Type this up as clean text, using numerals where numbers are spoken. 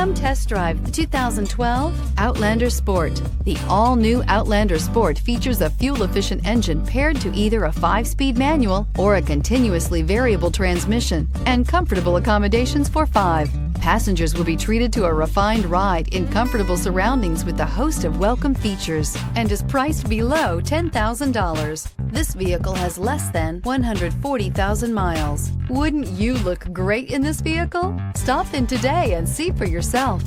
Come test drive the 2012 Outlander Sport. The all-new Outlander Sport features a fuel-efficient engine paired to either a 5-speed manual or a continuously variable transmission, and comfortable accommodations for 5. Passengers will be treated to a refined ride in comfortable surroundings with a host of welcome features, and is priced below $10,000. This vehicle has less than 140,000 miles. Wouldn't you look great in this vehicle? Stop in today and see for yourself.